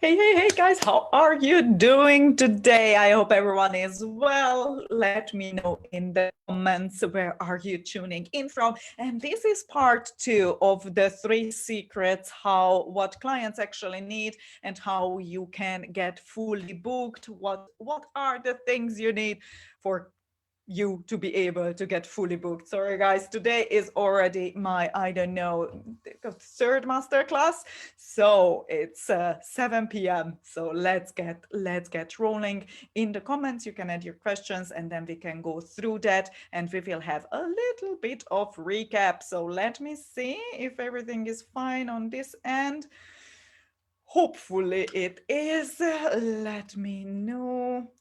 Hey guys, how are you doing today? I hope everyone is well. Let me know in the comments where are you tuning in from. And this is part 2 of the 3 secrets what clients actually need and how you can get fully booked. What are the things you need for you to be able to get fully booked. Sorry guys, today is already my, I don't know, third masterclass. So it's 7 p.m. So let's get rolling. In the comments, you can add your questions and then we can go through that and we will have a little bit of recap. So let me see if everything is fine on this end. Hopefully it is. Let me know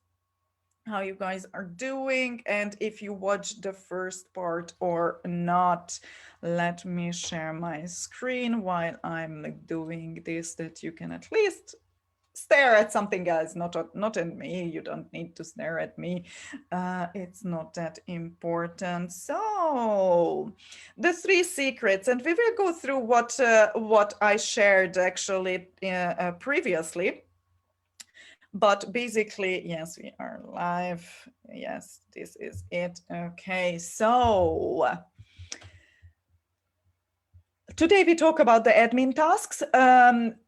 how you guys are doing and if you watched the first part or not. Let me share my screen while I'm doing this, that you can at least stare at something else, not at me. You don't need to stare at me. It's not that important. So the 3 secrets, and we will go through what I shared actually previously. But basically, yes, we are live. Yes, this is it. Okay, so today we talk about the admin tasks,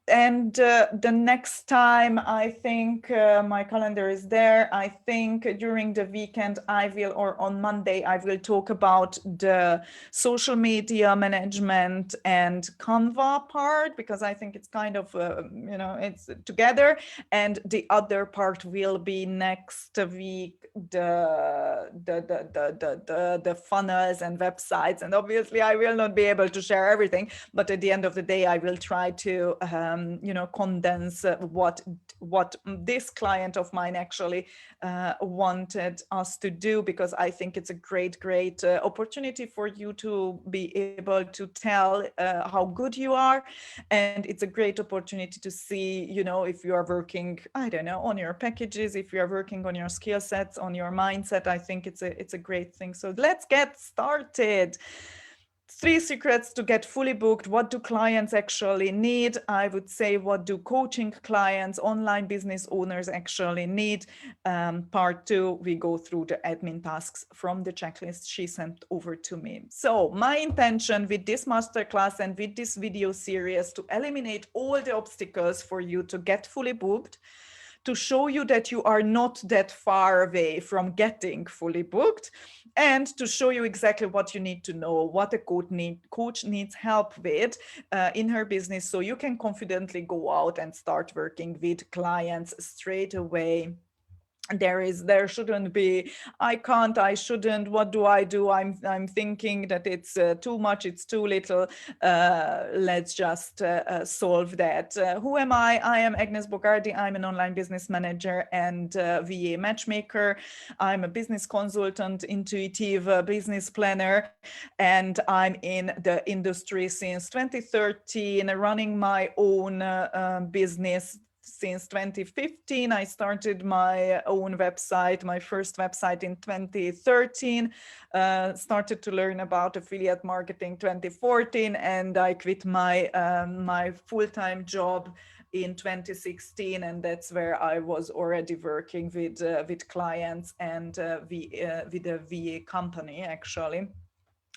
and the next time, I think my calendar is there. I think during the weekend or on Monday, I will talk about the social media management and Canva part, because I think it's kind of, it's together. And the other part will be next week, the funnels and websites. And obviously I will not be able to share everything, but at the end of the day, I will try to condense what this client of mine actually wanted us to do, because I think it's a great opportunity for you to be able to tell how good you are, and it's a great opportunity to see, if you are working, I don't know, on your packages, if you are working on your skill sets, on your mindset. I think it's a great thing. So let's get started. 3 secrets to get fully booked. What do clients actually need? I would say, what do coaching clients, online business owners actually need? Part 2, we go through the admin tasks from the checklist she sent over to me. So my intention with this masterclass and with this video series to eliminate all the obstacles for you to get fully booked, to show you that you are not that far away from getting fully booked, and to show you exactly what you need to know, what a coach needs help with in her business, so you can confidently go out and start working with clients straight away. There shouldn't be, I can't, I shouldn't, what do I do? I'm thinking that it's too much, it's too little. Let's just solve that. Who am I? I am Agnes Bogardi. I'm an online business manager and VA matchmaker. I'm a business consultant, intuitive business planner, and I'm in the industry since 2013, running my own business. Since 2015, I started my own website, my first website in 2013, started to learn about affiliate marketing 2014, and I quit my my full-time job in 2016, and that's where I was already working with clients and with a VA company actually.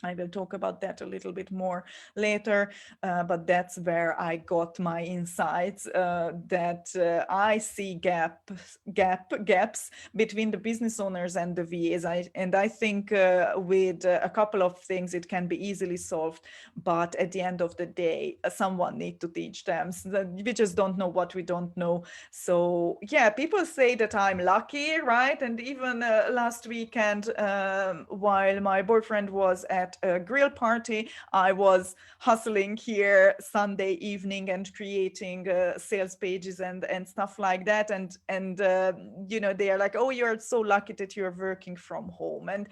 I will talk about that a little bit more later, but that's where I got my insights that I see gaps between the business owners and the VAs. I think with a couple of things it can be easily solved, but at the end of the day, someone needs to teach them. So we just don't know what we don't know. So yeah, people say that I'm lucky, right? And even last weekend, while my boyfriend was at a grill party, I was hustling here Sunday evening and creating sales pages and stuff like that. And they are like, oh, you're so lucky that you're working from home. And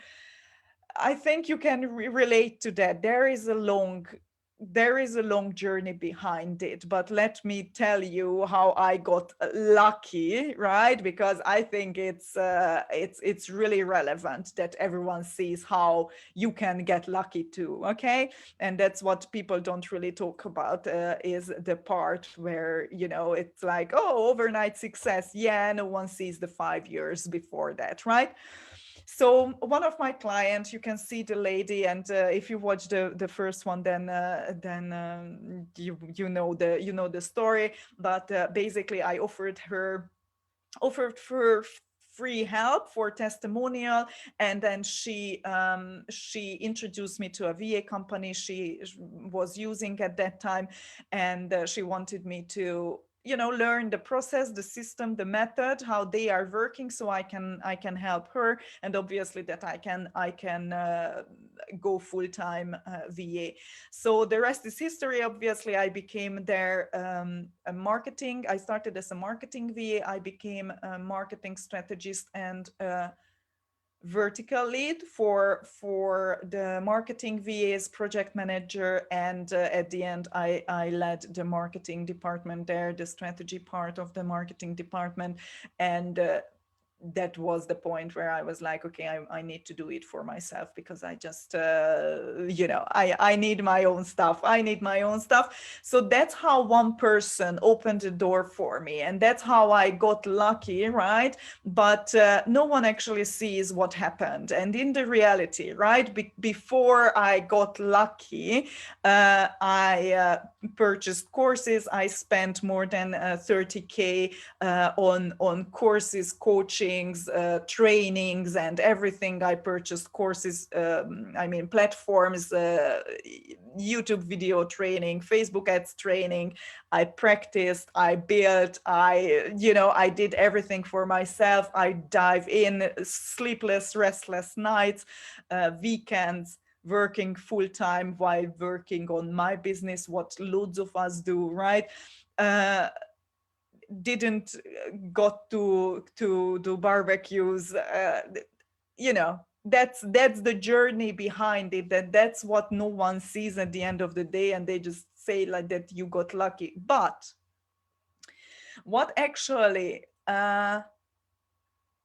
I think you can relate to that. There is a long there is a long journey behind it, but let me tell you how I got lucky, right? Because I think it's really relevant that everyone sees how you can get lucky too. Okay, and that's what people don't really talk about, is the part where, you know, it's like, oh, overnight success. Yeah, no one sees the 5 years before that, right? So one of my clients, you can see the lady, and if you watch the first one, then you know the story. But basically, I offered her free help for testimonial, and then she introduced me to a VA company she was using at that time, and she wanted me to, you know, learn the process, the system, the method, how they are working, so I can help her, and obviously that I can go full-time VA. So the rest is history. Obviously, I became their a marketing. I started as a marketing VA. I became a marketing strategist and vertical lead for the marketing VAs, project manager, and at the end, I led the marketing department there, the strategy part of the marketing department, and that was the point where I was like, okay, I need to do it for myself, because I just, you know, I need my own stuff. I need my own stuff. So that's how one person opened the door for me. And that's how I got lucky, right? But no one actually sees what happened. And in the reality, right, before I got lucky, I purchased courses. I spent more than 30K on courses, coachings, trainings, and everything. I purchased courses, I mean, platforms, YouTube video training, Facebook ads training. I practiced, I built, I did everything for myself. I dive in, sleepless, restless nights, weekends, working full time while working on my business, what loads of us do, right? Didn't got to do barbecues, you know, that's the journey behind it, that's what no one sees at the end of the day, and they just say like that you got lucky. But what actually uh,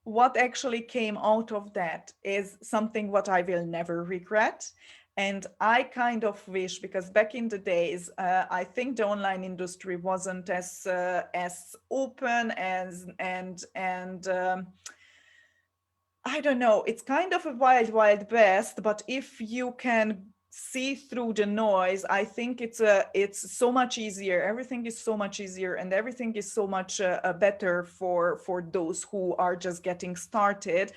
what actually came out of that is something what I will never regret. And I kind of wish, because back in the days, I think the online industry wasn't as open as and I don't know, it's kind of a wild, wild west, but if you can see through the noise, I think it's so much easier. Everything is so much easier, and everything is so much better for those who are just getting started.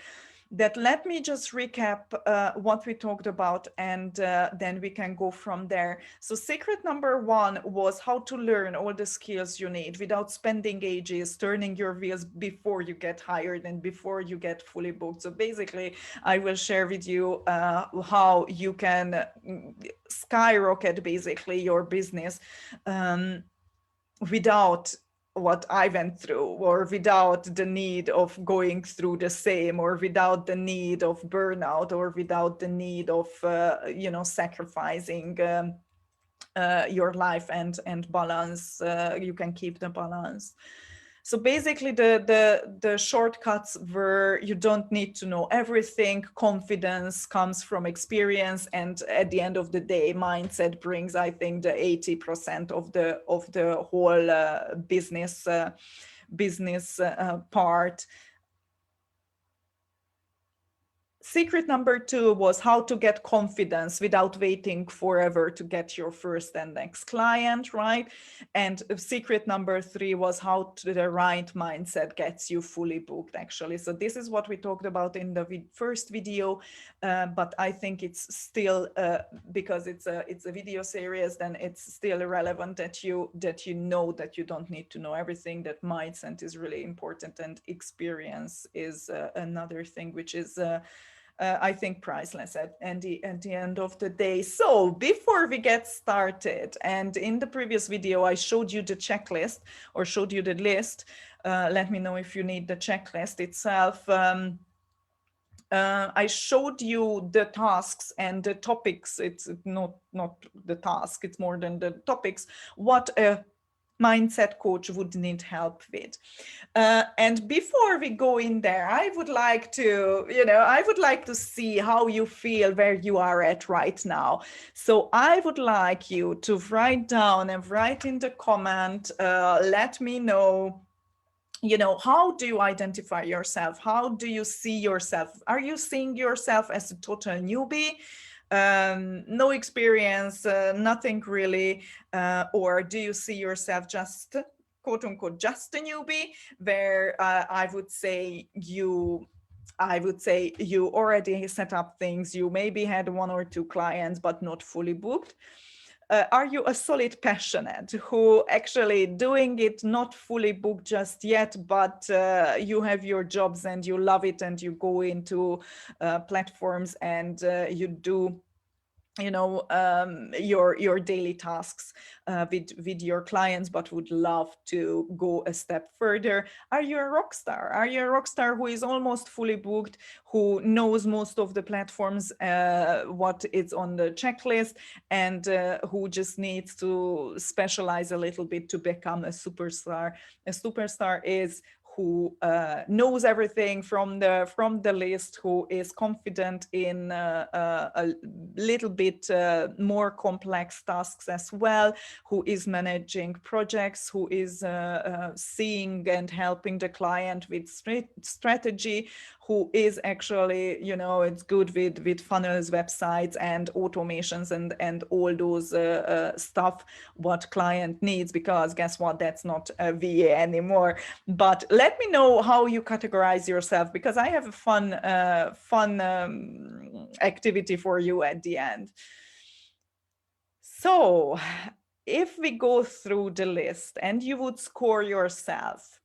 That let me just recap what we talked about, and then we can go from there. So secret number one was how to learn all the skills you need without spending ages, turning your wheels before you get hired and before you get fully booked. So basically, I will share with you how you can skyrocket basically your business without what I went through, or without the need of going through the same, or without the need of burnout, or without the need of sacrificing your life and balance. You can keep the balance. So basically the shortcuts were, you don't need to know everything. Confidence comes from experience, and at the end of the day, mindset brings, I think, the 80% of the whole business part. Secret number two was how to get confidence without waiting forever to get your first and next client, right? And secret number three was how to the right mindset gets you fully booked, actually. So this is what we talked about in the first video, but I think it's still, because it's a video series, then it's still relevant that you know that you don't need to know everything, that mindset is really important, and experience is another thing, which is I think priceless at the end of the day. So before we get started, and in the previous video, I showed you the checklist, or showed you the list. Let me know if you need the checklist itself. I showed you the tasks and the topics. It's not the task, it's more than the topics, what a mindset coach would need help with. And before we go in there, I would like to, I would like to see how you feel where you are at right now. So I would like you to write down and write in the comment, let me know, how do you identify yourself? How do you see yourself? Are you seeing yourself as a total newbie? No experience, nothing really, or do you see yourself just quote unquote just a newbie, where I would say you already set up things, you maybe had 1 or 2 clients but not fully booked? Are you a solid passionate who actually doing it not fully booked just yet, but you have your jobs and you love it and you go into platforms and you do your daily tasks with your clients, but would love to go a step further? Are you a rock star? Are you a rock star who is almost fully booked, who knows most of the platforms, what is on the checklist, and who just needs to specialize a little bit to become a superstar? A superstar is who knows everything from the list, who is confident in a little bit more complex tasks as well, who is managing projects, who is seeing and helping the client with strategy, who is actually, it's good with funnels, websites, and automations and all those stuff what client needs, because guess what, that's not a VA anymore. But let me know how you categorize yourself, because I have a fun activity for you at the end. So if we go through the list and you would score yourself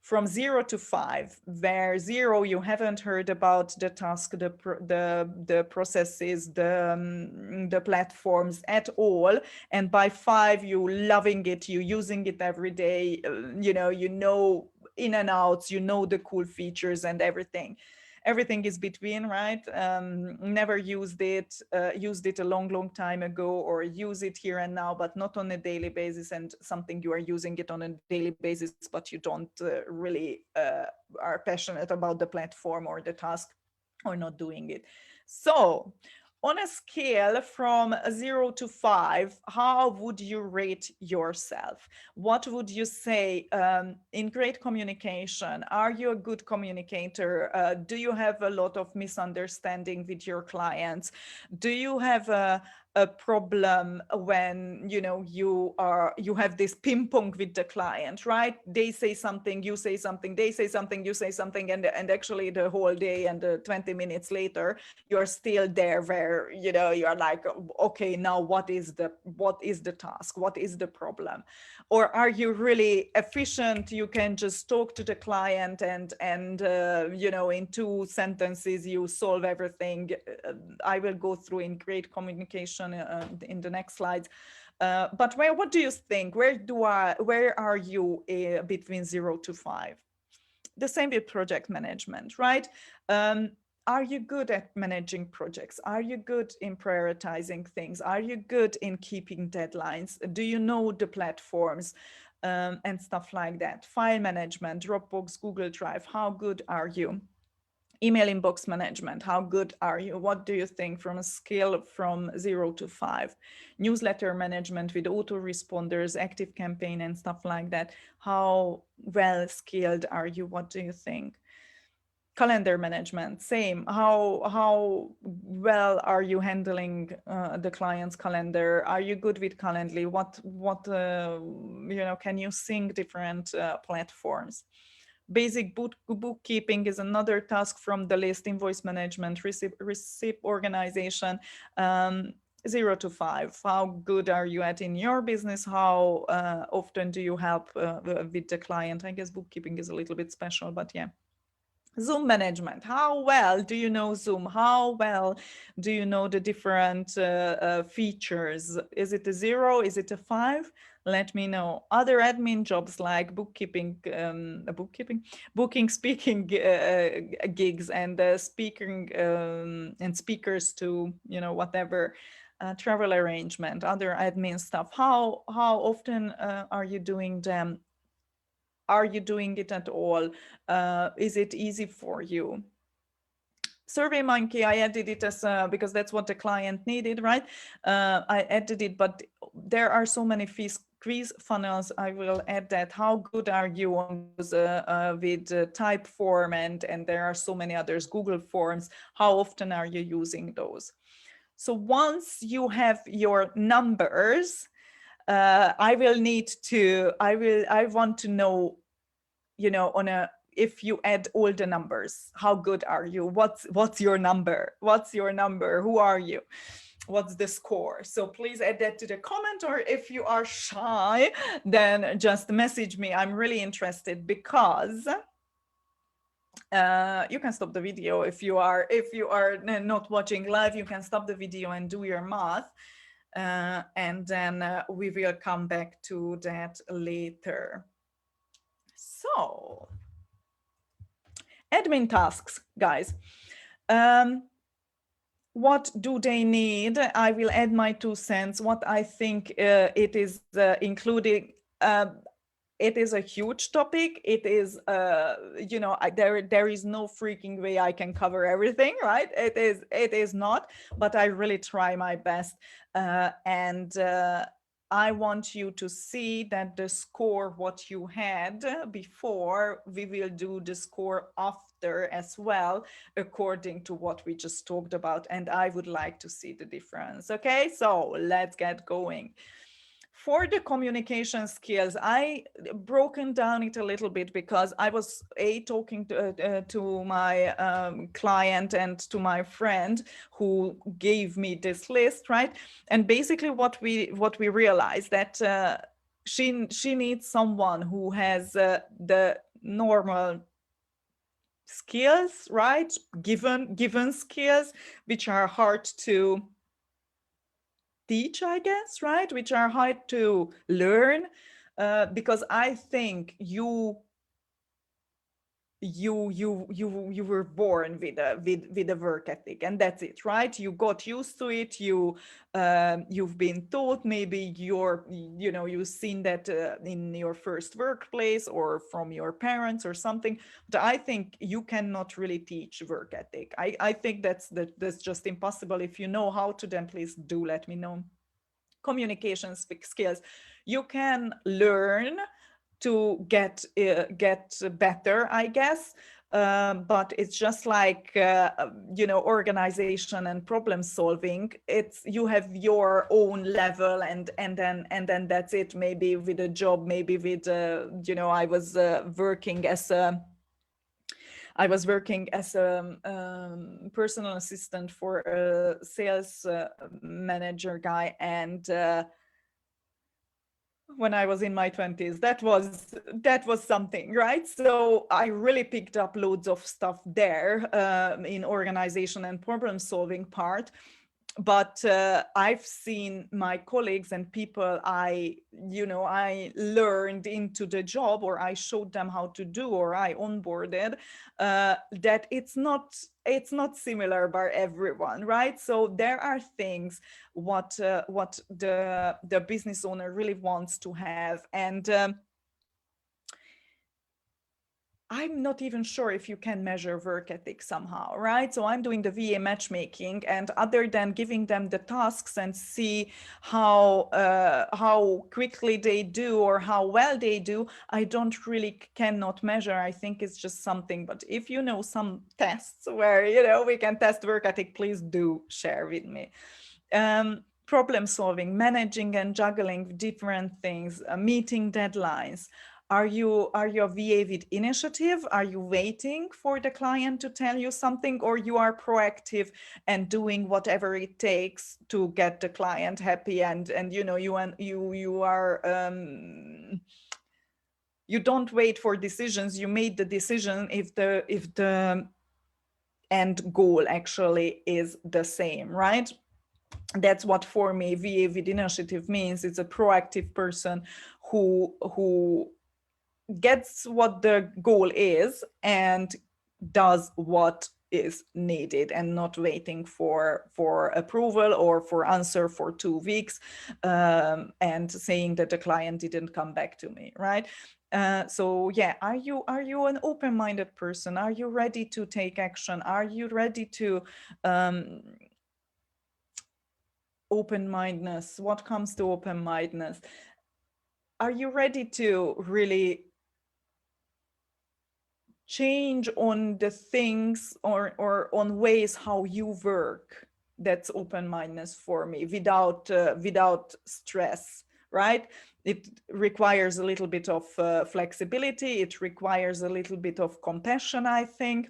from 0 to 5, where 0 you haven't heard about the task, the processes, the platforms at all, and by 5 you loving it, you using it every day, in and outs, the cool features and everything is between, right? Never used it a long time ago, or use it here and now, but not on a daily basis, and something you are using it on a daily basis, but you don't really are passionate about the platform or the task, or not doing it. So on a scale from 0 to 5, how would you rate yourself? What would you say in great communication? Are you a good communicator? Do you have a lot of misunderstanding with your clients? Do you have a problem when you have this ping pong with the client, right? They say something, you say something, they say something, you say something, and actually the whole day and 20 minutes later you're still there, where you are like, okay, now what is the task, what is the problem? Or are you really efficient? You can just talk to the client and in 2 sentences you solve everything. I will go through in great communication in the next slides. But what do you think? Where are you between 0 to 5? The same with project management, right? Are you good at managing projects? Are you good in prioritizing things? Are you good in keeping deadlines? Do you know the platforms and stuff like that? File management, Dropbox, Google Drive, how good are you? Email inbox management, how good are you? What do you think from a scale from 0 to 5? Newsletter management with autoresponders, active campaign and stuff like that, how well skilled are you? What do you think? Calendar management, same. How well are you handling the client's calendar? Are you good with Calendly? What can you sync different platforms? Basic bookkeeping is another task from the list. Invoice management, receipt organization. 0 to 5, how good are you at in your business? How often do you help with the client? I guess bookkeeping is a little bit special, but yeah. Zoom management. How well do you know Zoom? How well do you know the different features? Is it a 0? Is it a 5? Let me know. Other admin jobs like booking, speaking gigs, and speaking and speakers to, whatever travel arrangement, other admin stuff. How often are you doing them? Are you doing it at all? Is it easy for you? SurveyMonkey, I added it as because that's what the client needed, right? I added it, but there are so many quiz funnels. I will add that. How good are you on those with Typeform, and there are so many others, Google Forms. How often are you using those? So once you have your numbers, I want to know, on a, if you add all the numbers, how good are you? What's your number? What's your number? Who are you? What's the score? So please add that to the comment, or if you are shy, then just message me. I'm really interested, because you can stop the video if you are not watching live. You can stop the video and do your math, and then we will come back to that later. So admin tasks, guys. What do they need? I will add my 2 cents. What I think it is including. It is a huge topic. It is, there is no freaking way I can cover everything, right? It is not, but I really try my best. And I want you to see that the score, what you had before, we will do the score after as well, according to what we just talked about. And I would like to see the difference. Okay, so let's get going. For the communication skills, I broken down it a little bit, because I was talking to my client and to my friend who gave me this list, right? And basically what we realized, that she needs someone who has the normal skills, right? Given skills, which are hard to teach, I guess, right? Which are hard to learn, because I think you were born with a work ethic, and that's it, right? You got used to it. You've been taught, maybe you've seen that in your first workplace or from your parents or something. But I think you cannot really teach work ethic. I think that's just impossible. If you know how to, then please do let me know. Communication skills, you can learn to get better, I guess. But it's just like organization and problem solving. It's, you have your own level, and then that's it. Maybe with a job, maybe with I was working as a personal assistant for a sales manager guy, and when I was in my 20s, that was something, right? So I really picked up loads of stuff there in organization and problem solving part. But I've seen my colleagues and people I learned into the job, or I showed them how to do, or I onboarded, that it's not similar by everyone, right? So there are things what the business owner really wants to have, and I'm not even sure if you can measure work ethic somehow, right? So I'm doing the VA matchmaking, and other than giving them the tasks and see how quickly they do or how well they do, I don't really cannot measure. I think it's just something. But if you know some tests where we can test work ethic, please do share with me. Problem solving, managing and juggling different things, meeting deadlines. Are you a VA with initiative? Are you waiting for the client to tell you something, or you are proactive and doing whatever it takes to get the client happy, and you are you don't wait for decisions, you made the decision if the end goal actually is the same, right? That's what for me VA with initiative means. It's a proactive person who gets what the goal is and does what is needed, and not waiting for approval or for answer for 2 weeks, and saying that the client didn't come back to me, right? So yeah, are you an open-minded person? Are you ready to take action? Are you ready to open-mindedness? What comes to open-mindedness? Are you ready to really change on the things or on ways how you work? That's open-mindedness for me, without stress, right? It requires a little bit of flexibility. It requires a little bit of compassion, I think.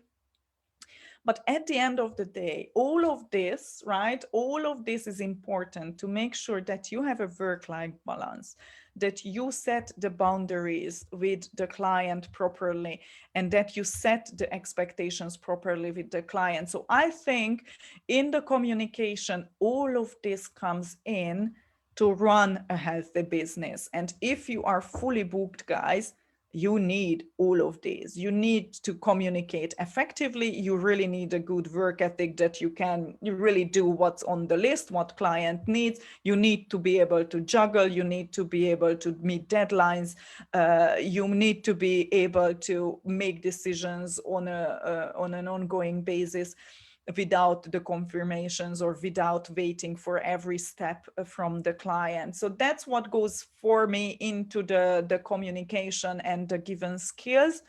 But at the end of the day, all of this, right? All of this is important to make sure that you have a work-life balance, that you set the boundaries with the client properly, and that you set the expectations properly with the client. So I think in the communication, all of this comes in to run a healthy business. And if you are fully booked, guys, you need all of these. You need to communicate effectively. You really need a good work ethic, that you really do what's on the list, what client needs. You need to be able to juggle. You need to be able to meet deadlines. You need to be able to make decisions on an ongoing basis, without the confirmations or without waiting for every step from the client. So that's what goes for me into the communication and the given skills.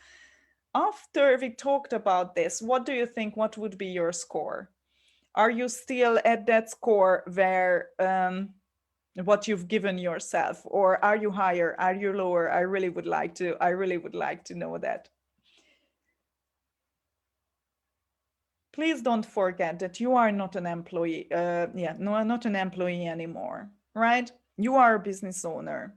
After we talked about this, what do you think? What would be your score? Are you still at that score where what you've given yourself, or are you higher? Are you lower? I really would like to know that. Please don't forget that you are not an employee. Not an employee anymore, right? You are a business owner.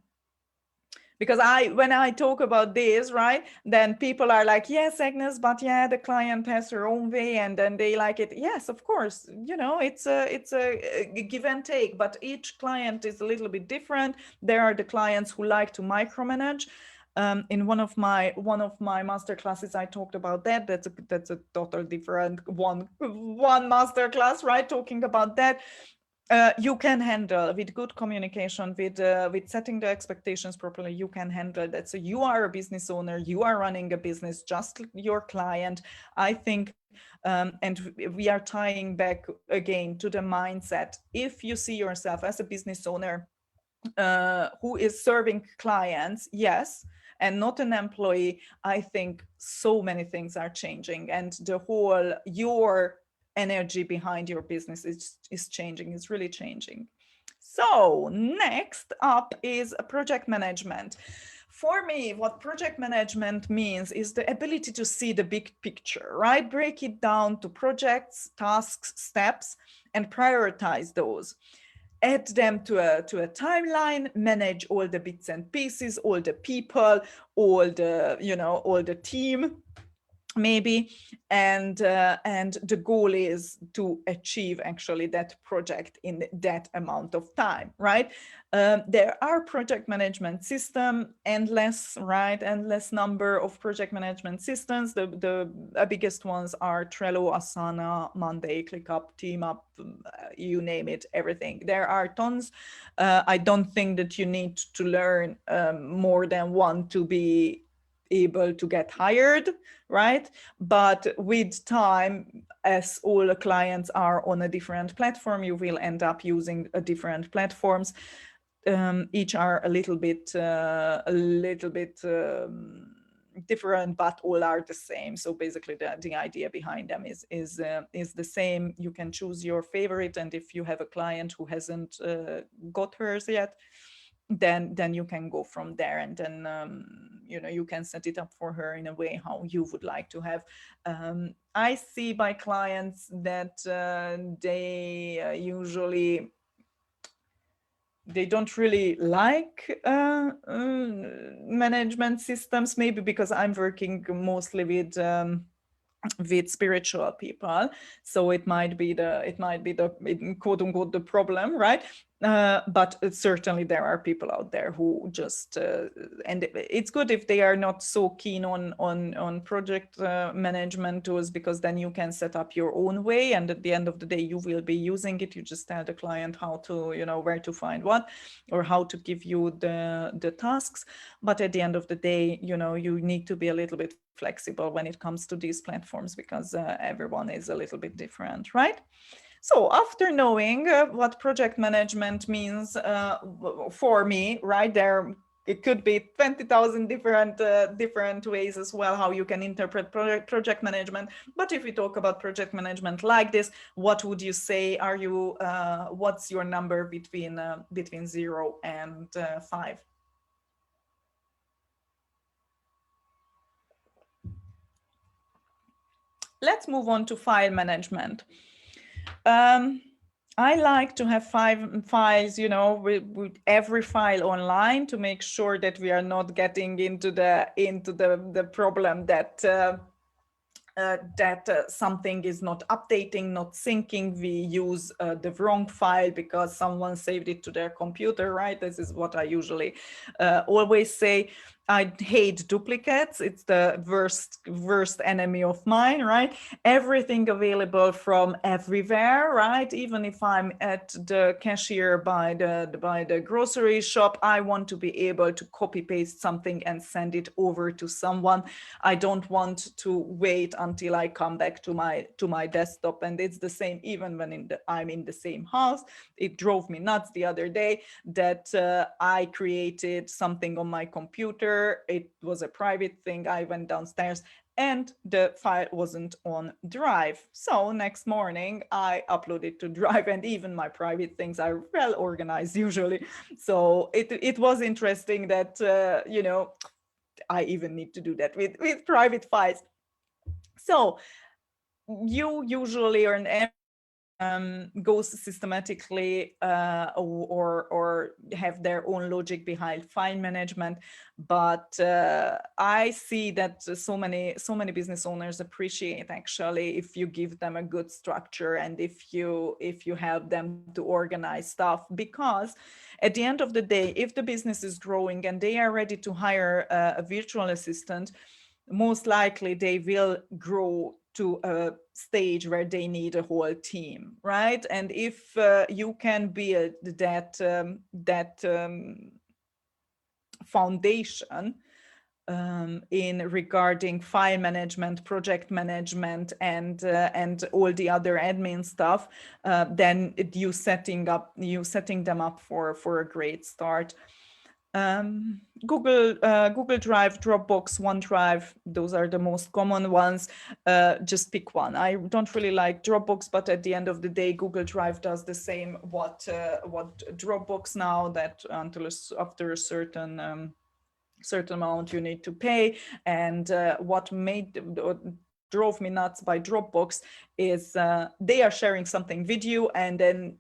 Because when I talk about this, right, then people are like, yes, Agnes, but yeah, the client has her own way, and then they like it. Yes, of course, it's a give and take, but each client is a little bit different. There are the clients who like to micromanage. In one of my master classes, I talked about that. That's a total different one master class, right? Talking about that. You can handle with good communication, with setting the expectations properly. You can handle that. So you are a business owner. You are running a business, just your client. I think, and we are tying back again to the mindset. If you see yourself as a business owner who is serving clients, yes, and not an employee, I think so many things are changing, and the whole your energy behind your business is changing, is really changing. So next up is project management. For me, what project management means is the ability to see the big picture, right? Break it down to projects, tasks, steps, and prioritize those. Add them to a timeline, manage all the bits and pieces, all the people, all the team, maybe, and the goal is to achieve actually that project in that amount of time, right? There are project management system, endless number of project management systems. The biggest ones are Trello, Asana, Monday, ClickUp, TeamUp, you name it, everything. There are tons. I don't think that you need to learn more than one to be able to get hired, right? But with time, as all the clients are on a different platform, you will end up using different platforms. Each are a little bit different, but all are the same. So basically the idea behind them is the same. You can choose your favorite, and if you have a client who hasn't got hers yet, then you can go from there, and then you can set it up for her in a way how you would like to have. I see by clients that they usually they don't really like management systems, maybe because I'm working mostly with spiritual people, so it might be the quote unquote the problem, right? But certainly there are people out there who just and it's good if they are not so keen on project management tools, because then you can set up your own way, and at the end of the day you will be using it. You just tell the client how to, where to find what, or how to give you the tasks. But at the end of the day, you need to be a little bit flexible when it comes to these platforms, because everyone is a little bit different, right? So after knowing what project management means for me, right there, it could be 20,000 different ways as well how you can interpret project management. But if we talk about project management like this, what would you say? What's your number between 0 and 5? Let's move on to file management. I like to have 5 files, with every file online, to make sure that we are not getting into the problem that something is not updating, not syncing. We use the wrong file because someone saved it to their computer, right? This is what I usually always say. I hate duplicates. It's the worst enemy of mine, right? Everything available from everywhere, right? Even if I'm at the cashier by the grocery shop, I want to be able to copy paste something and send it over to someone. I don't want to wait until I come back to my desktop. And it's the same even when I'm in the same house. It drove me nuts the other day that I created something on my computer. It was a private thing. I went downstairs and the file wasn't on Drive. So next morning I uploaded to Drive, and even my private things are well organized usually. So it was interesting that, I even need to do that with private files. So you usually, or goes systematically or have their own logic behind file management. But I see that so many business owners appreciate, actually, if you give them a good structure, and if you help them to organize stuff. Because at the end of the day, if the business is growing and they are ready to hire a virtual assistant, most likely they will grow to a stage where they need a whole team, right? And if you can build that foundation in regarding file management, project management, and all the other admin stuff, then you setting them up for a great start. Google Drive, Dropbox, OneDrive, those are the most common ones. Just pick one. I don't really like Dropbox, but at the end of the day, Google Drive does the same what Dropbox now, that until after a certain amount you need to pay. And what drove me nuts by Dropbox is they are sharing something with you, and then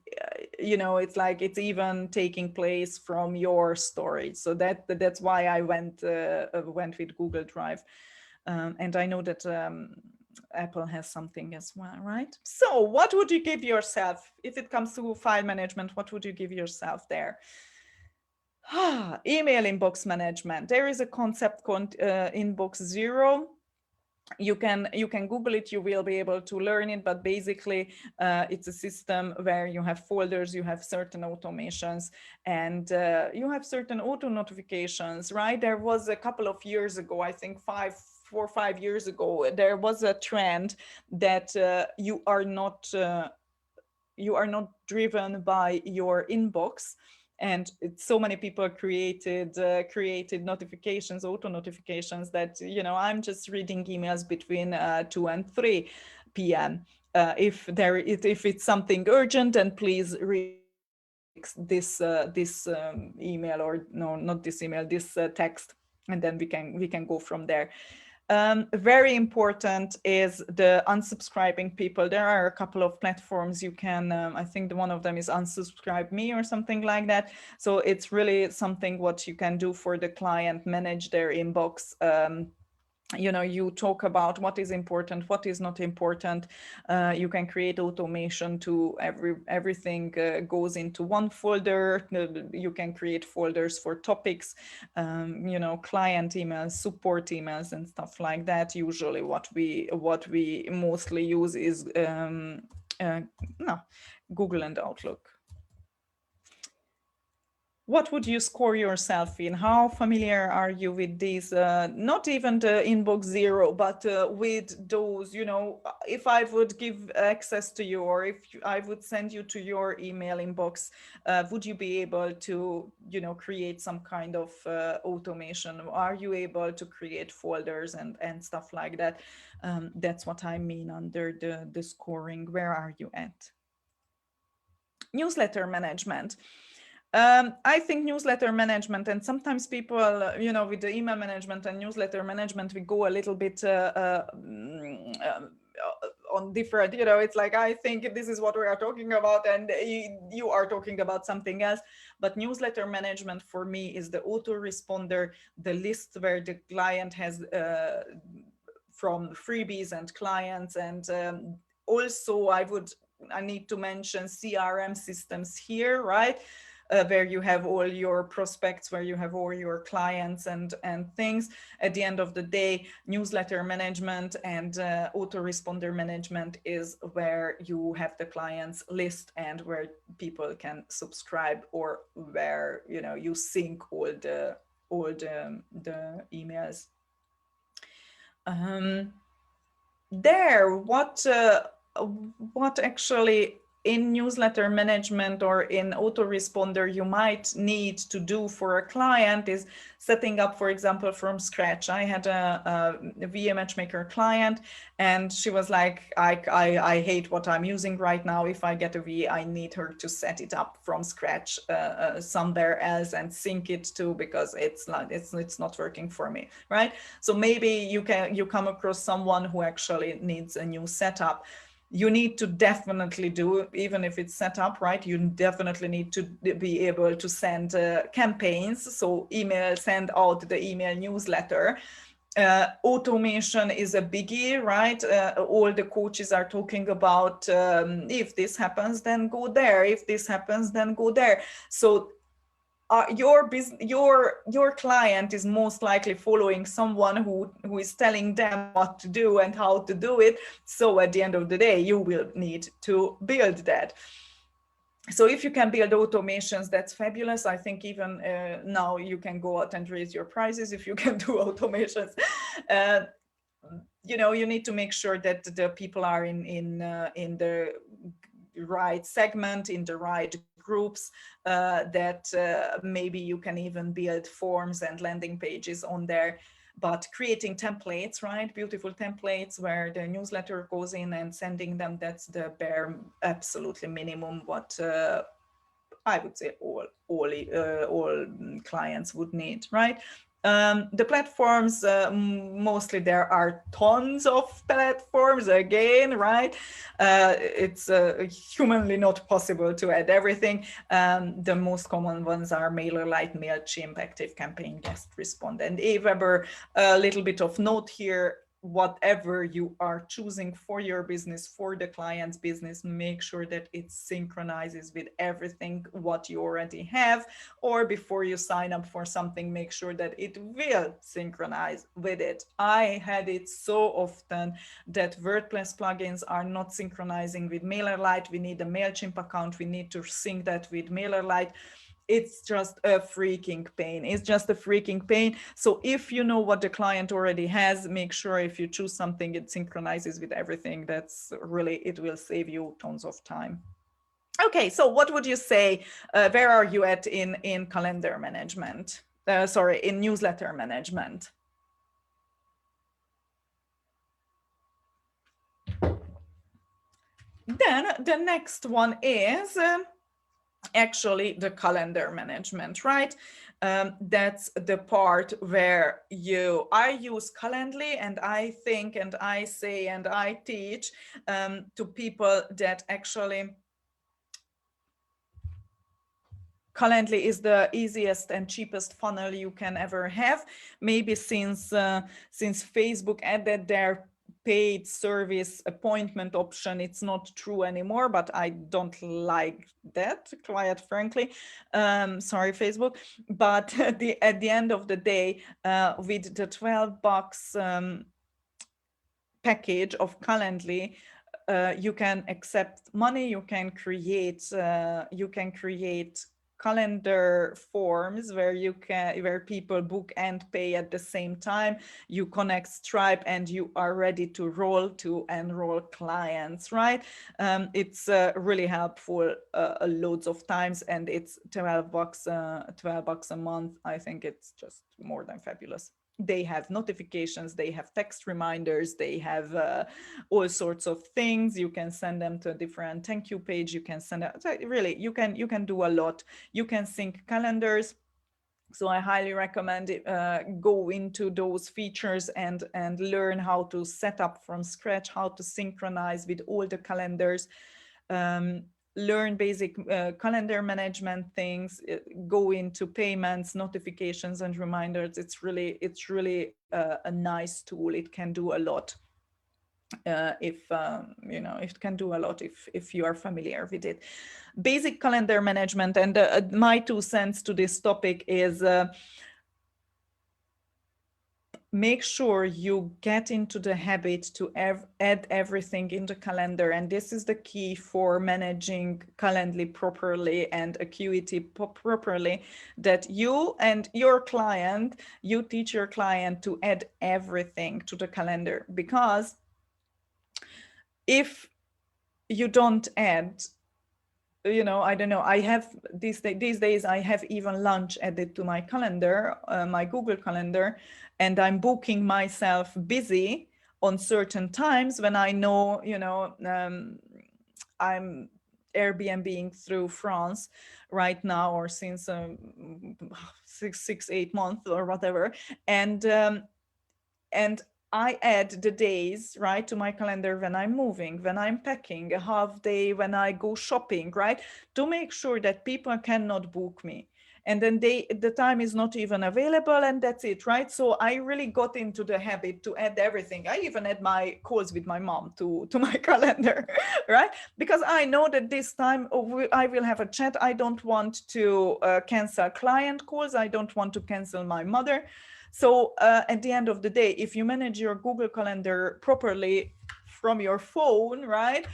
it's like it's even taking place from your storage. So that's why I went with Google Drive. And I know that Apple has something as well, right? So what would you give yourself if it comes to file management? What would you give yourself there? Email inbox management. There is a concept called inbox zero. You can Google it. You will be able to learn it. But basically, it's a system where you have folders, you have certain automations, and you have certain auto notifications. Right? There was a couple of years ago, I think 4 or 5 years ago, there was a trend that you are not driven by your inbox. And so many people created notifications, auto notifications, that I'm just reading emails between 2 and 3 p.m. If it's something urgent, and please read this email, or no, not this email, this text, and then we can go from there. Very important is the unsubscribing people. There are a couple of platforms you can, I think one of them is Unsubscribe Me or something like that. So it's really something what you can do for the client, manage their inbox. You know, you talk about what is important, what is not important. You can create automation to everything goes into one folder. You can create folders for topics, you know, client emails, support emails, and stuff like that. Usually what we mostly use is no, Google and Outlook. What would you score yourself in? How familiar are you with these, not even the inbox zero, but with those, you know, if I would give access to you, or if I would send you to your email inbox, would you be able to, you know, create some kind of automation? Are you able to create folders and stuff like that? That's what I mean under the scoring. Where are you at? Newsletter management. I think newsletter management, and sometimes people, you know, with the email management and newsletter management, we go a little bit on different, you know, it's like, I think this is what we are talking about and you are talking about something else. But newsletter management for me is the autoresponder, the list where the client has from freebies and clients. And also I need to mention CRM systems here, right? Where you have all your prospects, where you have all your clients and things. At the end of the day, newsletter management and autoresponder management is where you have the clients list and where people can subscribe, or where, you know, you sync all the emails. What actually in newsletter management or in autoresponder you might need to do for a client is setting up, for example, from scratch. I had a VA MatchMaker client, and she was like, I hate what I'm using right now. If I get a VA, I need her to set it up from scratch somewhere else and sync it to, because it's not working for me, right? So maybe you come across someone who actually needs a new setup. You need to definitely do, even if it's set up, right? You definitely need to be able to send campaigns. So send out the email newsletter. Automation is a biggie, right? All the coaches are talking about if this happens, then go there. If this happens, then go there. So your client is most likely following someone who is telling them what to do and how to do it. So at the end of the day, you will need to build that. So if you can build automations, that's fabulous. I think even now you can go out and raise your prices if you can do automations. You know, you need to make sure that the people are in the right segment, in the right groups, that maybe you can even build forms and landing pages on there. But creating templates, right? Beautiful templates where the newsletter goes in and sending them, that's the bare absolutely minimum what I would say all clients would need, right? The platforms, mostly there are tons of platforms again, right? It's humanly not possible to add everything. The most common ones are MailerLite, MailChimp, ActiveCampaign, GuestRespond, and Aweber. A little bit of note here: whatever you are choosing for your business, for the client's business, make sure that it synchronizes with everything what you already have, or before you sign up for something, make sure that it will synchronize with it. I had it so often that WordPress plugins are not synchronizing with MailerLite. We need a MailChimp account. We need to sync that with MailerLite. It's just a freaking pain. It's just a freaking pain. So if you know what the client already has, make sure if you choose something, it synchronizes with everything. That's really, it will save you tons of time. Okay, so what would you say, where are you at in calendar management? In newsletter management? Then the next one is actually the calendar management, right? That's the part where I use Calendly, and I think and I say and I teach to people that actually Calendly is the easiest and cheapest funnel you can ever have. Maybe since Facebook added their paid service appointment option, it's not true anymore, but I don't like that, quite frankly. Sorry, Facebook. But at the end of the day, with the $12 package of Calendly, you can accept money, you can create calendar forms where people book and pay at the same time. You connect Stripe and you are ready to enroll clients, right? It's really helpful loads of times, and it's $12 a month. I think it's just more than fabulous. They have notifications, they have text reminders, they have all sorts of things. You can send them to a different thank you page. You can send out, so really, you can do a lot. You can sync calendars. So I highly recommend go into those features and learn how to set up from scratch, how to synchronize with all the calendars. Learn basic calendar management things, go into payments, notifications, and reminders. It's really a nice tool. It can do a lot. It can do a lot if you are familiar with it. Basic calendar management, and my 2 cents to this topic is make sure you get into the habit to add everything in the calendar. And this is the key for managing Calendly properly and Acuity properly, that you and your client, you teach your client to add everything to the calendar. Because if you don't add, I don't know, I have these days, I have even lunch added to my calendar, my Google Calendar, and I'm booking myself busy on certain times when I know, I'm Airbnb-ing through France right now, or since 6-8 months or whatever. And I add the days, right, to my calendar when I'm moving, when I'm packing, a half day, when I go shopping, right, to make sure that people cannot book me. And then the time is not even available, and that's it, right? So I really got into the habit to add everything. I even add my calls with my mom to my calendar, right? Because I know that this time I will have a chat. I don't want to cancel client calls. I don't want to cancel my mother. So at the end of the day, if you manage your Google Calendar properly from your phone, right,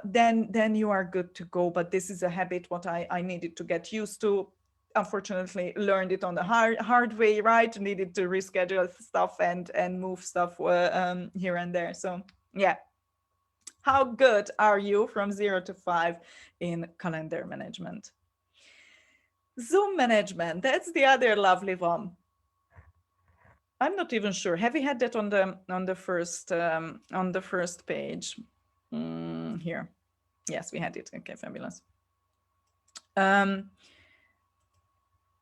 then you are good to go. But this is a habit what I needed to get used to. Unfortunately, learned it on the hard way, right? Needed to reschedule stuff and move stuff here and there. So yeah. How good are you from 0 to 5 in calendar management? Zoom management, that's the other lovely one. I'm not even sure. Have we had that on the first page? Here. Yes, we had it. Okay, fabulous.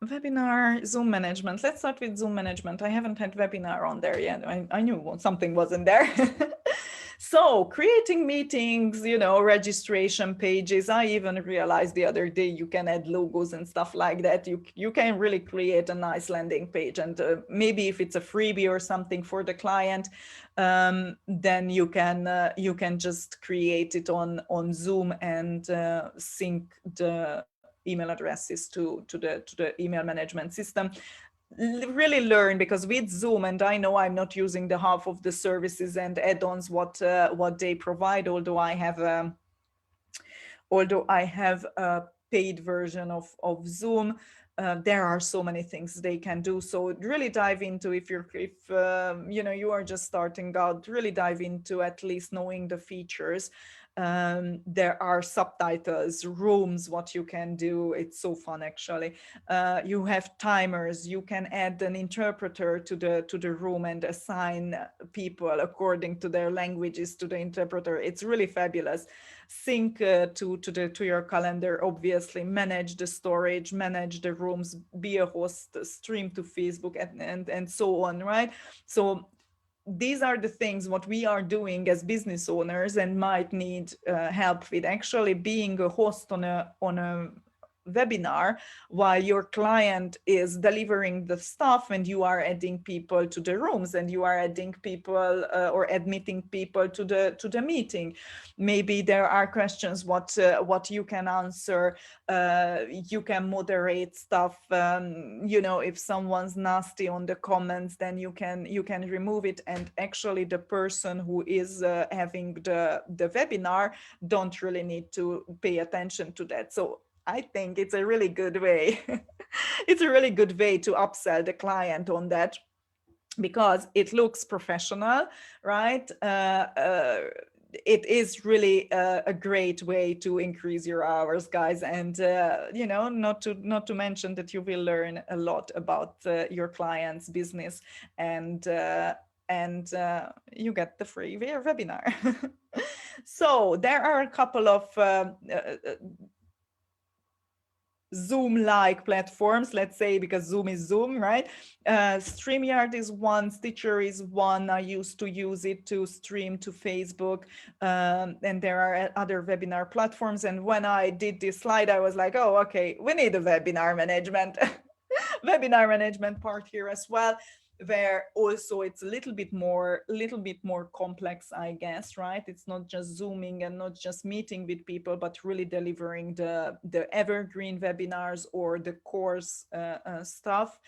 Webinar, Zoom management. Let's start with Zoom management. I haven't had webinar on there yet. I knew something wasn't there. So creating meetings, registration pages. I even realized the other day you can add logos and stuff like that. You can really create a nice landing page, and maybe if it's a freebie or something for the client, then you can just create it on Zoom and sync the email addresses to the email management system. Really learn, because with Zoom, and I know I'm not using the half of the services and add-ons what they provide, although I have a paid version of Zoom. There are so many things they can do. So really dive into, if you are just starting out, really dive into at least knowing the features. There are subtitles, rooms, what you can do. It's so fun, actually. You have timers. You can add an interpreter to the room and assign people according to their languages to the interpreter. It's really fabulous. Sync to your calendar, obviously. Manage the storage, manage the rooms, be a host, stream to Facebook, and so on, right? So these are the things what we are doing as business owners and might need help with, actually being a host on a webinar while your client is delivering the stuff, and you are adding people to the rooms, and you are adding people or admitting people to the meeting. Maybe there are questions what you can answer. You can moderate stuff. If someone's nasty on the comments, then you can remove it, and actually the person who is having the webinar don't really need to pay attention to that. So I think it's a really good way. It's a really good way to upsell the client on that, because it looks professional, right? It is really a great way to increase your hours, guys, and not to mention that you will learn a lot about your client's business, and you get the free webinar. So there are a couple of Zoom-like platforms, let's say, because Zoom is Zoom, right? StreamYard is one, Stitcher is one. I used to use it to stream to Facebook, and there are other webinar platforms. And when I did this slide, I was like, oh, okay, we need a webinar management, webinar management part here as well, where also it's a little bit more complex, I guess, right? It's not just Zooming and not just meeting with people, but really delivering the evergreen webinars or the course stuff.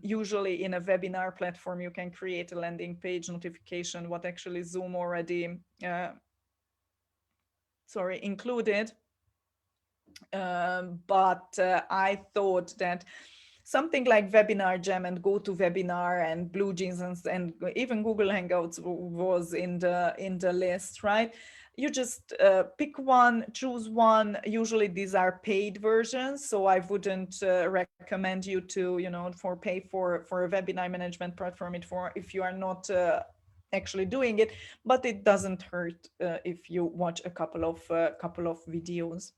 Usually in a webinar platform, you can create a landing page notification, what actually Zoom already included. But I thought that something like Webinar Jam and GoToWebinar and BlueJeans and even Google Hangouts was in the list, right? You just pick one, choose one. Usually these are paid versions, so I wouldn't recommend you to, pay for a webinar management platform if you are not actually doing it. But it doesn't hurt if you watch a couple of videos.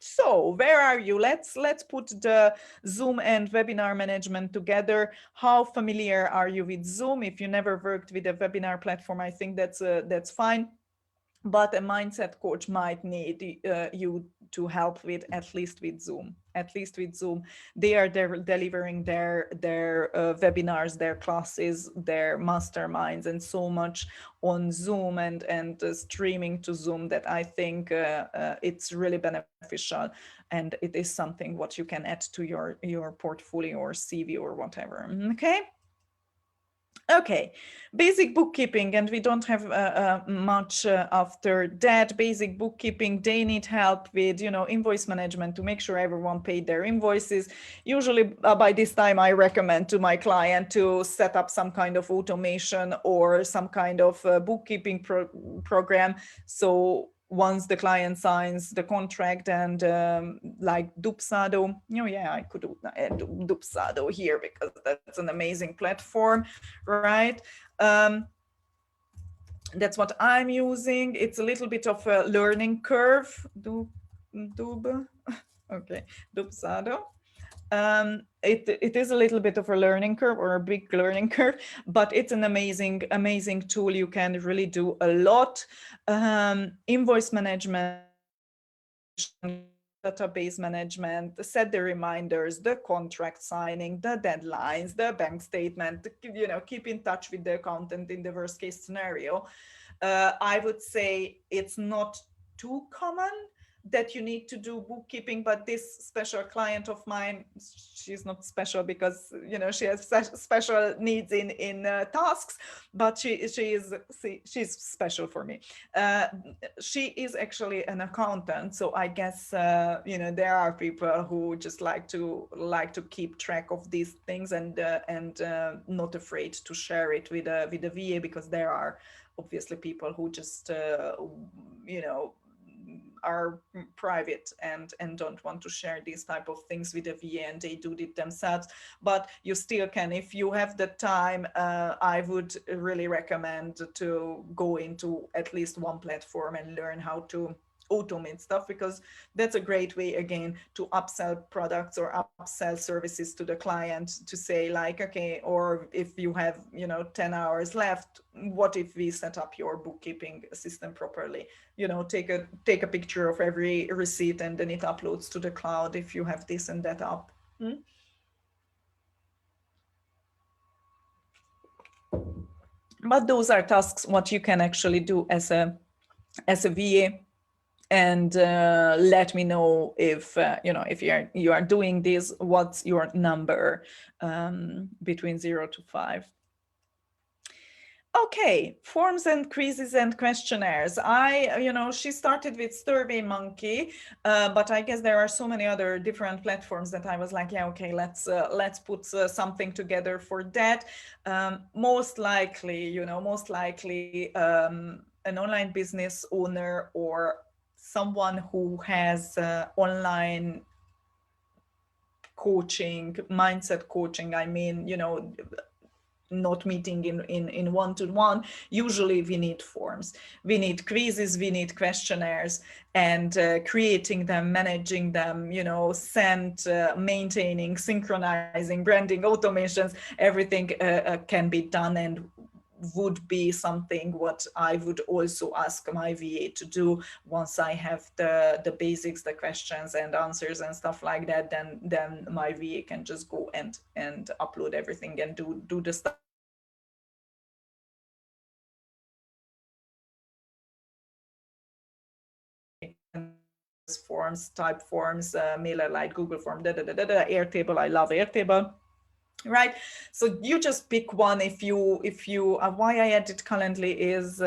So where are you? Let's put the Zoom and webinar management together. How familiar are you with Zoom? If you never worked with a webinar platform, I think that's fine. But a mindset coach might need you to help with at least with Zoom. They are delivering their webinars, their classes, their masterminds, and so much on Zoom and streaming to Zoom that I think it's really beneficial, and it is something what you can add to your portfolio or CV or whatever. Okay. Okay, basic bookkeeping, and we don't have much after that. Basic bookkeeping, they need help with, invoice management to make sure everyone paid their invoices. Usually by this time, I recommend to my client to set up some kind of automation or some kind of bookkeeping program. So once the client signs the contract and like Dupsado, I could add Dupsado here because that's an amazing platform, right? That's what I'm using. It's a little bit of a learning curve. Okay, Dupsado. It is a little bit of a learning curve, or a big learning curve, but it's an amazing tool. You can really do a lot. Invoice management, database management, set the reminders, the contract signing, the deadlines, the bank statement, keep in touch with the accountant in the worst case scenario. I would say it's not too common that you need to do bookkeeping, but this special client of mine, she's not special because, you know, she has special needs in tasks, but she's special for me. She is actually an accountant, so I guess you know, there are people who just like to keep track of these things, and not afraid to share it with a VA, because there are obviously people who just you know, are private and don't want to share these type of things with the VA, and they do it themselves. But you still can, if you have the time. I would really recommend to go into at least one platform and learn how to automate stuff, because that's a great way, again, to upsell products or upsell services to the client, to say like, okay, or if you have, you know, 10 hours left, what if we set up your bookkeeping system properly? You know, take a picture of every receipt, and then it uploads to the cloud if you have this and that up. But those are tasks what you can actually do as a VA. And let me know if you know, if you are doing this, what's your number between 0 to 5. Okay, forms and quizzes and questionnaires. You know, she started with SurveyMonkey, but I guess there are so many other different platforms that I was like, yeah, okay, let's put something together for that. Most likely, you know, an online business owner, or someone who has online coaching, mindset coaching. I mean, you know, not meeting in one-to-one. Usually we need forms, we need quizzes, we need questionnaires, and creating them, managing them, you know, maintaining, synchronizing, branding, automations, everything can be done, and would be something what I would also ask my VA to do. Once I have the basics, the questions and answers and stuff like that, then my VA can just go and upload everything and do the stuff. Forms, type forms, MailerLite, Google Form, Airtable. I love Airtable. Right, so you just pick one. If you why I added Calendly is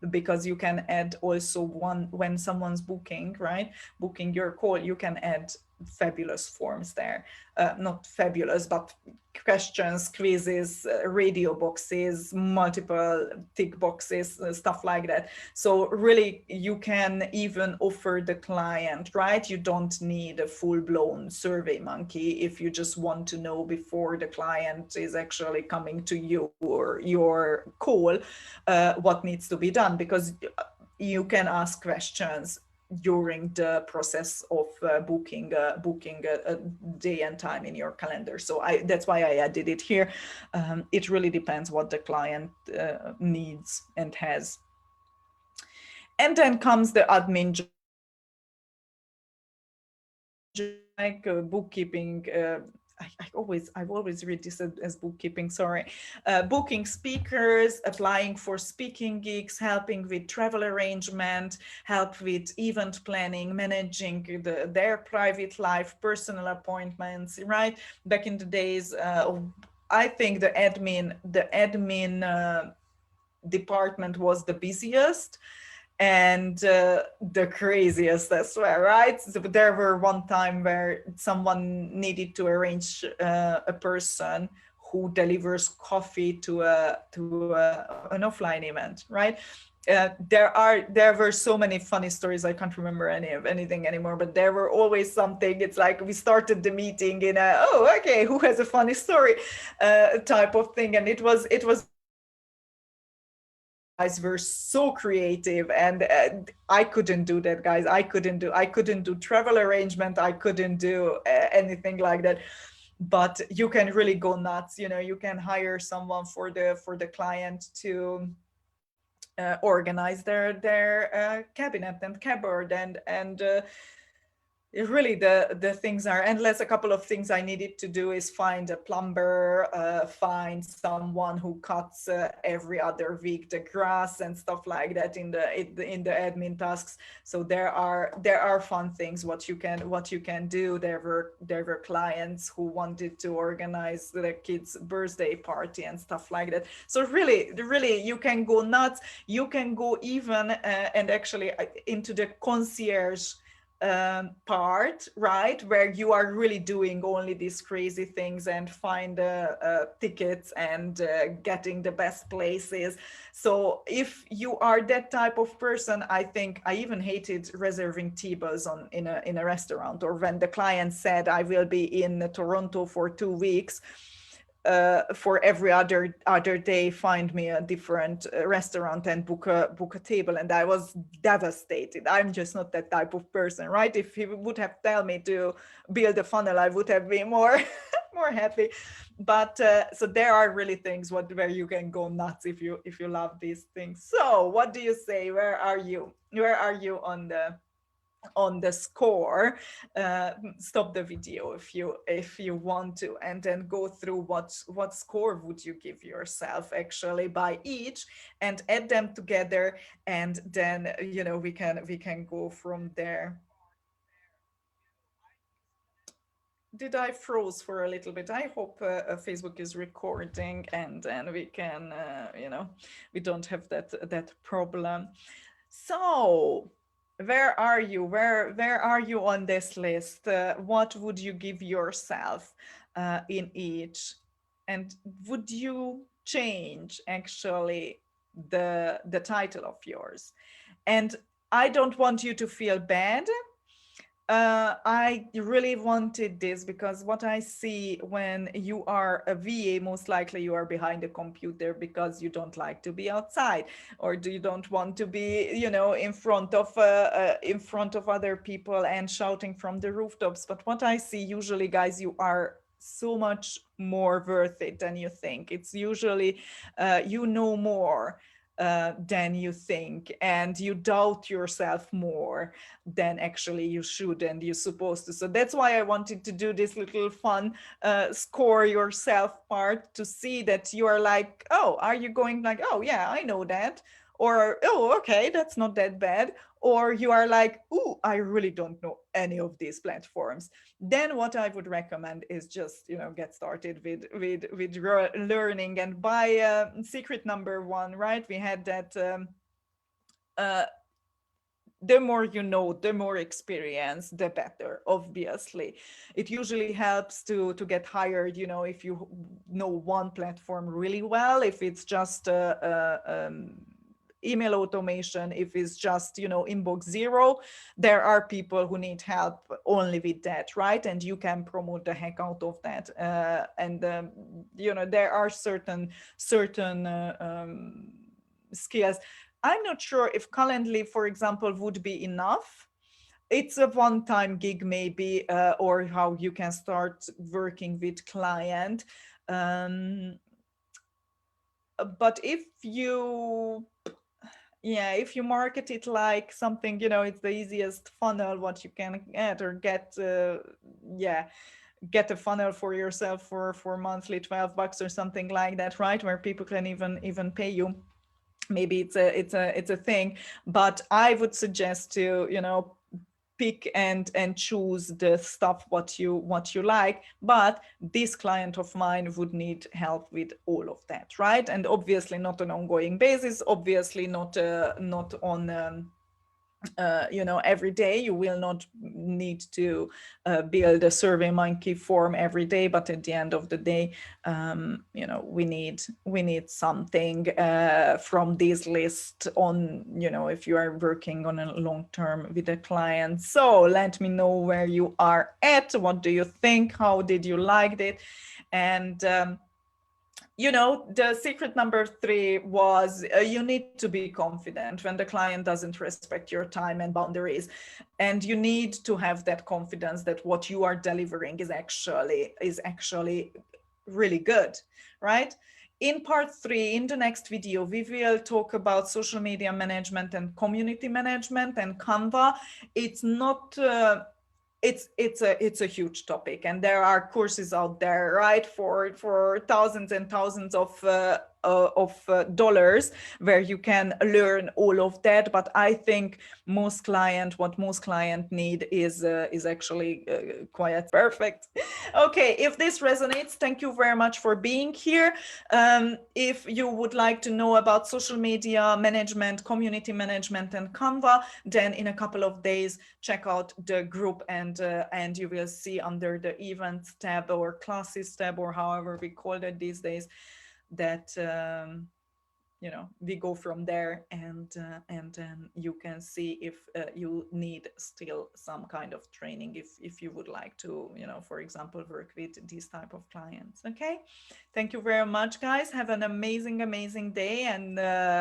because you can add also one when someone's booking your call. You can add fabulous forms there, not fabulous, but questions, quizzes, radio boxes, multiple tick boxes, stuff like that. So really, you can even offer the client, right? You don't need a full-blown SurveyMonkey if you just want to know before the client is actually coming to you or your call what needs to be done, because you can ask questions during the process of booking a day and time in your calendar. So that's why I added it here. It really depends what the client needs and has. And then comes the admin, like bookkeeping. I've always read this as bookkeeping, sorry. Booking speakers, applying for speaking gigs, helping with travel arrangement, help with event planning, managing their private life, personal appointments, right? Back in the days, I think the admin department was the busiest and the craziest as well, right? So there were one time where someone needed to arrange a person who delivers coffee to an offline event, right? There were so many funny stories. I can't remember anything anymore, but there were always something. It's like we started the meeting in a, oh, okay, who has a funny story type of thing, and it was guys were so creative, and I couldn't do that, guys. I couldn't do travel arrangement. I couldn't do anything like that. But you can really go nuts. You know, you can hire someone for the client to organize their cabinet and cupboard and Really, the things are endless. A couple of things I needed to do is find a plumber, find someone who cuts every other week the grass and stuff like that in the admin tasks. So there are fun things what you can do. There were clients who wanted to organize the kids' birthday party and stuff like that. So really, you can go nuts. You can go even and actually into the concierge part, right, where you are really doing only these crazy things and find tickets and getting the best places. So if you are that type of person, I think I even hated reserving tables in a restaurant, or when the client said I will be in Toronto for 2 weeks, for every other day find me a different restaurant and book a table, and I was devastated. I'm just not that type of person, right? If he would have tell me to build a funnel, I would have been more more happy. But so there are really things where you can go nuts if you love these things. So what do you say? Where are you on the score? Stop the video if you want to, and then go through what score would you give yourself actually by each, and add them together, and then we can go from there. Did I froze for a little bit? I hope Facebook is recording, and then we can we don't have that problem. So, where are you? Where are you on this list? What would you give yourself in each? And would you change actually the title of yours? And I don't want you to feel bad. I really wanted this because what I see when you are a VA, most likely you are behind a computer because you don't like to be outside, or you don't want to be, in front of other people and shouting from the rooftops. But what I see usually, guys, you are so much more worth it than you think. It's usually you know more than you think, and you doubt yourself more than actually you should and you're supposed to. So that's why I wanted to do this little fun score yourself part, to see that you are like, oh, are you going like, oh yeah, I know that, or oh, okay, that's not that bad, or you are like, oh, I really don't know any of these platforms. Then what I would recommend is just get started with learning, and buy secret number one, right? We had that uh, the more you know, the more experience, the better. Obviously, it usually helps to get hired. If you know one platform really well, if it's just email automation, if it's just inbox zero, there are people who need help only with that, right? And you can promote the heck out of that. And there are certain skills. I'm not sure if Calendly, for example, would be enough. It's a one-time gig maybe, or how you can start working with client. Um, but if you market it like something, it's the easiest funnel what you can get, or get a funnel for yourself for monthly $12 or something like that, right? Where people can even pay you. Maybe it's a thing, but I would suggest to pick and choose the stuff what you like. But this client of mine would need help with all of that, right? And obviously not on ongoing basis, obviously not on every day. You will not need to build a survey monkey form every day, but at the end of the day, we need something from this list on, if you are working on a long term with a client. So let me know where you are at. What do you think? How did you like it? And the secret number 3 was you need to be confident when the client doesn't respect your time and boundaries. And you need to have that confidence that what you are delivering is actually really good, right? In part 3, in the next video, we will talk about social media management and community management and Canva. It's not it's a huge topic, and there are courses out there, right, for thousands and thousands of dollars, where you can learn all of that. But I think what most client need is actually quite perfect. Okay, if this resonates, thank you very much for being here. If you would like to know about social media management, community management, and Canva, then in a couple of days check out the group, and you will see under the events tab or classes tab, or however we call it these days, that we go from there, and then you can see if you need still some kind of training, if you would like to, for example, work with these type of clients. Okay, thank you very much, guys. Have an amazing day, and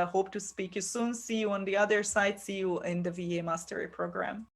hope to speak you soon. See you on the other side. See you in the VA Mastery program.